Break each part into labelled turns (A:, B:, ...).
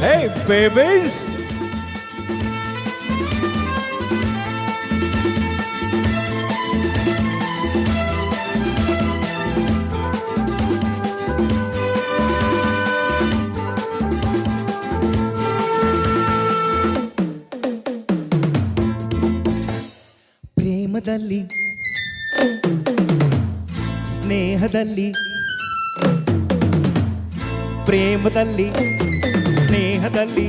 A: Hey babies, ಪ್ರೇಮದಲ್ಲಿ ಸ್ನೇಹದಲ್ಲಿ ಪ್ರೇಮದಲ್ಲಿ ಸ್ನೇಹದಲ್ಲಿ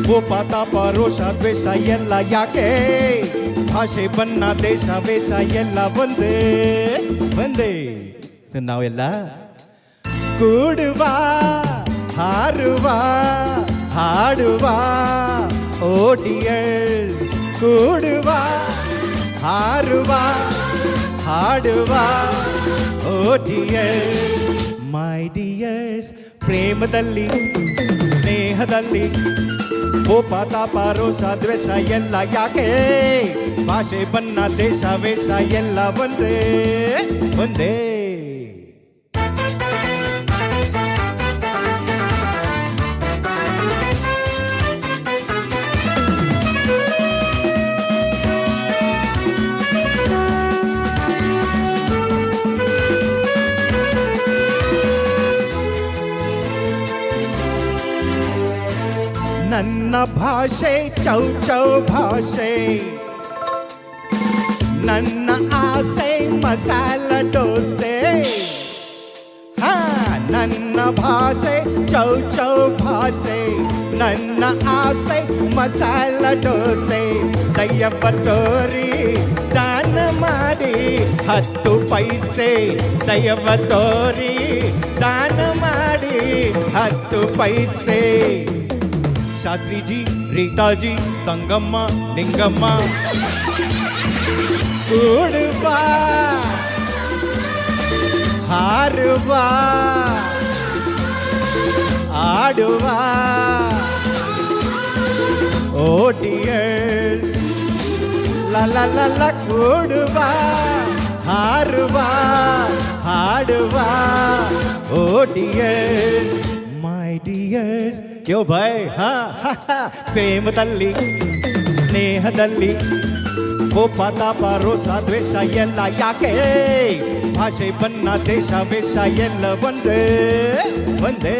A: ಕೋಪ ತಾಪ ರೋಷ ದ್ವೇಷ ಎಲ್ಲ ಯಾಕೆ ಭಾಷೆ ಬಣ್ಣ ದೇಶ ವೇಷ ಎಲ್ಲ ಒಂದೇ ಒಂದೇ ನಾವೆಲ್ಲ ಕೂಡುವ ಹಾರುವ ಹಾಡುವ ಓಡಿಯರ್ಸ್ ಕೂಡುವ ಹಾರುವ ಹಾಡುವ ಓಡಿಯರ್ಸ್ ಮೈ ಡಿಯರ್ಸ್ ಪ್ರೇಮದಲ್ಲಿ ಸ್ನೇಹದಲ್ಲಿ ಕೋಪ ತಾಪ ರೋಷ ದ್ವೇಷ ಎಲ್ಲ ಯಾಕೆ ಭಾಷೆ ಬಣ್ಣ ದೇಶ ವೇಷ ಎಲ್ಲ ಒಂದೇ ಒಂದೇ ನನ್ನ ಭಾಷೆ ಚೌ ಚೌ ಭಾಷೆ ನನ್ನ ಆಸೆ ಮಸಾಲ ದೋಸೆ ಹಾ ನನ್ನ ಭಾಷೆ ಚೌ ಚೌ ಭಾಷೆ ನನ್ನ ಆಸೆ ಮಸಾಲ ದೋಸೆ ದಯ್ಯಪ್ಪ ತೋರಿ ದಾನ ಮಾಡಿ 10 ಪೈಸೆ ದಯ್ಯಪ್ಪ ತೋರಿ ದಾನ ಮಾಡಿ 10 ಪೈಸೆ ಶಾಸ್ತ್ರೀಜಿ ರೀಟಾಜಿ ತಂಗಮ್ಮ ನಿಂಗಮ್ಮ ಕೂಡುವ ಹಾರುವ ಆಡುವ ಓಟಿಯರ್ಸ್ ಲಲ ಕೂಡುವ ಹಾರುವ ಹಾಡುವ ಓಟಿಯರ್ಸ್ ಮೈ ಡಿಯರ್ಸ್ ಯೋ ಭೈ ಹಾ ಪ್ರೇಮದಲ್ಲಿ ಸ್ನೇಹದಲ್ಲಿ ಕೋಪ ತಾಪ ರೋಷ ದ್ವೇಷ ಎಲ್ಲ ಯಾಕೆ ಭಾಷೆ ಬಣ್ಣ ದೇಶ ವೇಷ ಎಲ್ಲ ಒಂದೇ ಒಂದೇ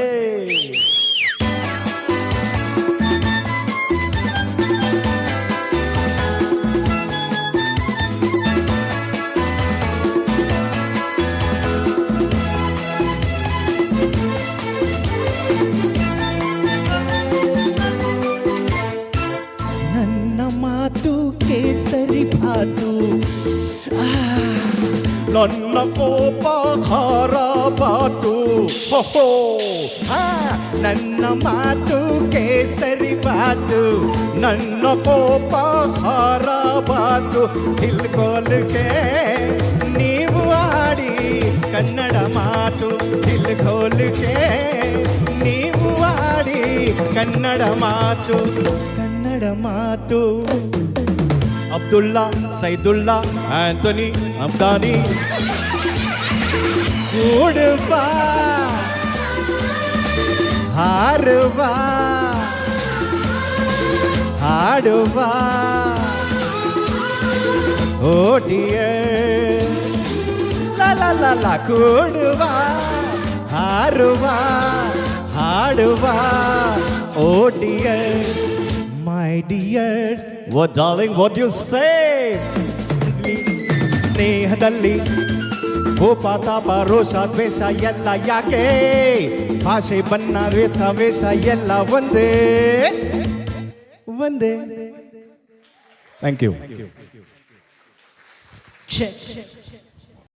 A: ಕೇಸರಿ ಭಾತು ನನ್ನ ಕೋಪ ಖಾರ ಬಾತು ಹೋ ನನ್ನ ಮಾತು ಕೇಸರಿ ಬಾತು ನನ್ನ ಕೋಪ ಖಾರ ಬಾತು ತಿಳ್ಕೊಲ್ಕೆ ನೀವು ಆಡಿ ಕನ್ನಡ ಮಾತು ತಿಳ್ಕೊಲ್ಕೆ ನೀವು ಆಡಿ ಕನ್ನಡ ಮಾತು ಕನ್ನಡ ಮಾತು ಅಬ್ದುಲ್ಲಾ ಸೈದುಲ್ಲಾ ಆಂಟನಿ ಅಬ್ದಾನಿ ಕೂಡುವ ಹಾರುವ ಹಾಡುವ ಓಟಿಯರ್ ಲಲ ಕೂಡುವ ಹಾರುವ ಹಾಡುವ ಓಟಿಯರ್ my dears what darling what you say ಸ್ನೇಹದಲ್ಲಿ ಕೋಪ ತಾಪ ರೋಷ ದ್ವೇಷ ಎಲ್ಲ ಯಾಕೆ ಭಾಷೆ ಬಣ್ಣ ವೇಷ ವೇಷ ಎಲ್ಲ ಒಂದೇ ಒಂದೇ ಥ್ಯಾಂಕ್ ಯು